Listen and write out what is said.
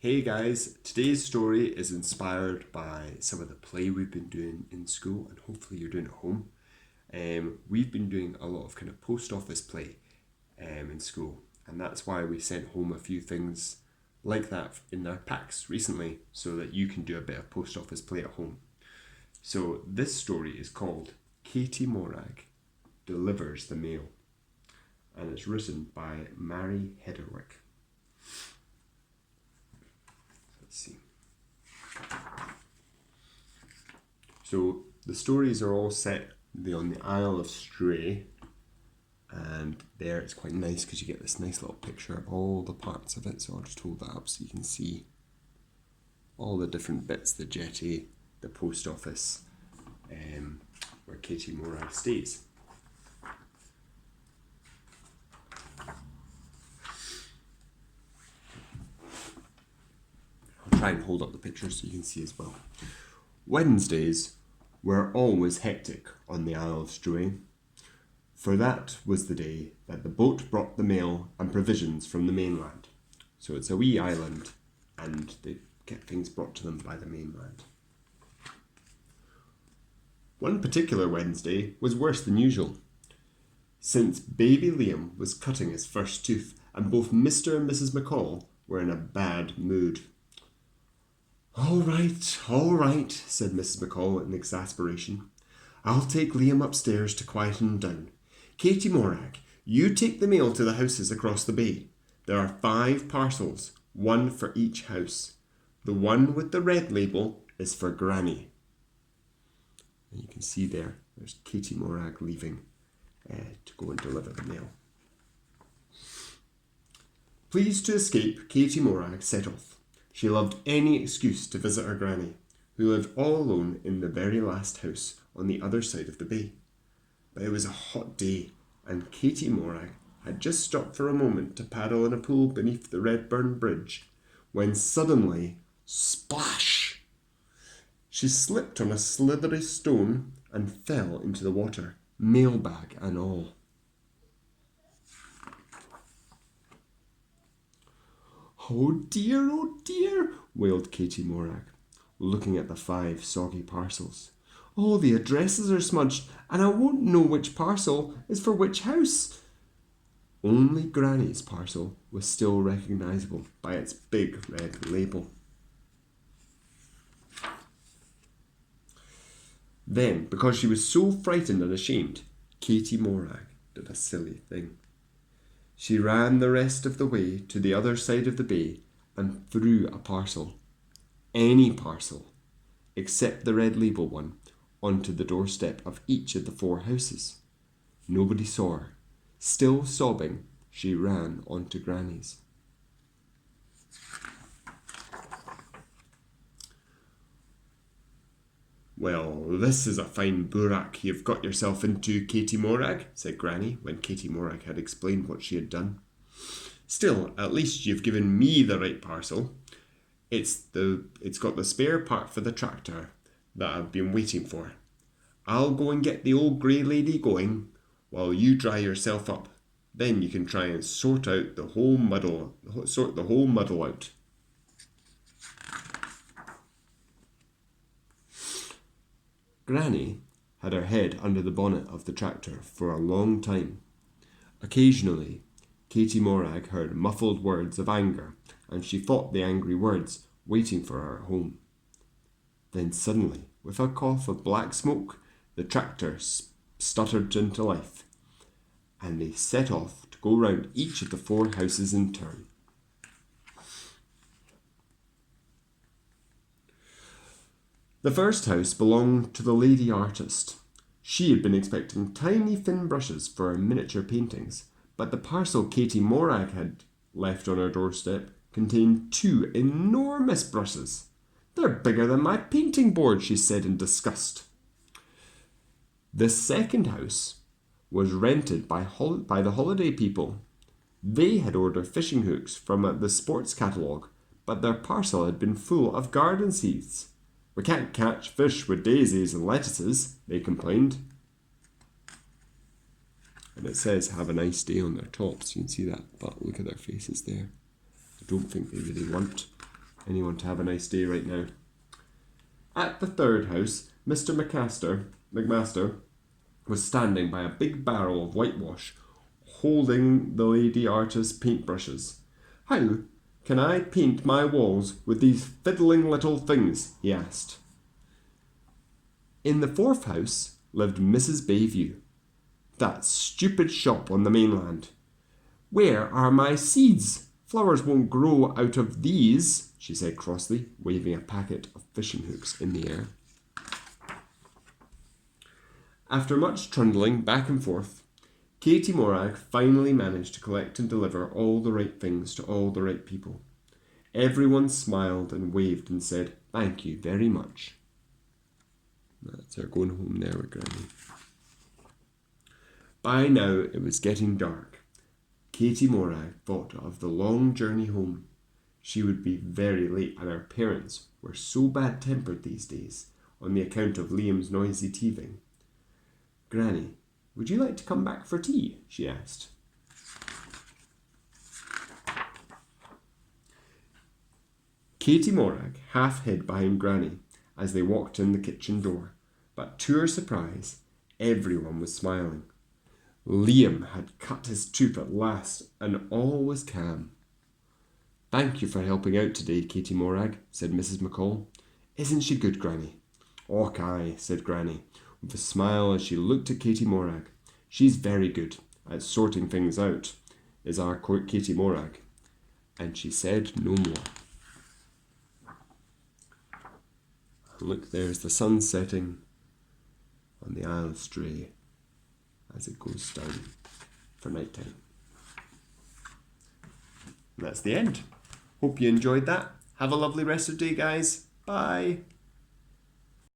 Hey guys, today's story is inspired by some of the play we've been doing in school and hopefully you're doing at home. We've been doing a lot of kind of post office play in school, and that's why we sent home a few things like that in our packs recently so that you can do a bit of post office play at home. So this story is called Katie Morag Delivers the Mail, and it's written by Mairi Hedderwick. Let's see. So the stories are all set on the Isle of Stray, and there it's quite nice because you get this nice little picture of all the parts of it. So I'll just hold that up so you can see all the different bits: the jetty, the post office, where Katie Morag stays. I'll try and hold up the picture so you can see as well. Wednesdays were always hectic on the Isle of Stray, for that was the day that the boat brought the mail and provisions from the mainland. So it's a wee island, and they get things brought to them by the mainland. One particular Wednesday was worse than usual, since baby Liam was cutting his first tooth, and both Mr. and Mrs. McCall were in a bad mood. All right, said Mrs. McCall in exasperation. I'll take Liam upstairs to quieten him down. Katie Morag, you take the mail to the houses across the bay. There are 5 parcels, 1 for each house. The one with the red label is for Granny. And you can see there's Katie Morag leaving to go and deliver the mail. Pleased to escape, Katie Morag set off. She loved any excuse to visit her granny, who lived all alone in the very last house on the other side of the bay. But it was a hot day, and Katie Morag had just stopped for a moment to paddle in a pool beneath the Redburn Bridge, when suddenly, splash! She slipped on a slithery stone and fell into the water, mailbag and all. Oh dear, wailed Katie Morag, looking at the 5 soggy parcels. All the addresses are smudged, and I won't know which parcel is for which house. Only Granny's parcel was still recognisable by its big red label. Then, because she was so frightened and ashamed, Katie Morag did a silly thing. She ran the rest of the way to the other side of the bay and threw a parcel, any parcel, except the red label one, onto the doorstep of each of the 4 houses. Nobody saw her. Still sobbing, she ran onto Granny's. Well, this is a fine borak you've got yourself into, Katie Morag, said Granny, when Katie Morag had explained what she had done. Still, at least you've given me the right parcel. It's got the spare part for the tractor that I've been waiting for. I'll go and get the old grey lady going while you dry yourself up. Then you can try and sort the whole muddle out. Granny had her head under the bonnet of the tractor for a long time. Occasionally, Katie Morag heard muffled words of anger, and she fought the angry words waiting for her at home. Then suddenly, with a cough of black smoke, the tractor stuttered into life, and they set off to go round each of the 4 houses in turn. The first house belonged to the lady artist. She had been expecting tiny thin brushes for her miniature paintings, but the parcel Katie Morag had left on her doorstep contained 2 enormous brushes. They're bigger than my painting board, she said in disgust. The second house was rented by the holiday people. They had ordered fishing hooks from the sports catalogue, but their parcel had been full of garden seeds. We can't catch fish with daisies and lettuces, they complained. And it says have a nice day on their tops. You can see that, but look at their faces there. I don't think they really want anyone to have a nice day right now. At the third house, Mr. McMaster was standing by a big barrel of whitewash, holding the lady artist's paintbrushes. "How can I paint my walls with these fiddling little things?" he asked. In the fourth house lived Mrs. Bayview. "That stupid shop on the mainland. Where are my seeds? Flowers won't grow out of these," she said crossly, waving a packet of fishing hooks in the air. After much trundling back and forth, Katie Morag finally managed to collect and deliver all the right things to all the right people. Everyone smiled and waved and said, "Thank you very much." That's her going home there with Granny. By now it was getting dark. Katie Morag thought of the long journey home. She would be very late, and her parents were so bad-tempered these days on the account of Liam's noisy teething. "Granny, would you like to come back for tea?" she asked. Katie Morag half hid behind Granny as they walked in the kitchen door, but to her surprise, everyone was smiling. Liam had cut his tooth at last, and all was calm. "Thank you for helping out today, Katie Morag," said Mrs. McCall. "Isn't she good, Granny?" "Och, aye," said Granny, with a smile as she looked at Katie Morag. "She's very good at sorting things out, is our Katie Morag." And she said no more. And look, there's the sun setting on the Isle of Stray as it goes down for night time. And that's the end. Hope you enjoyed that. Have a lovely rest of the day, guys. Bye.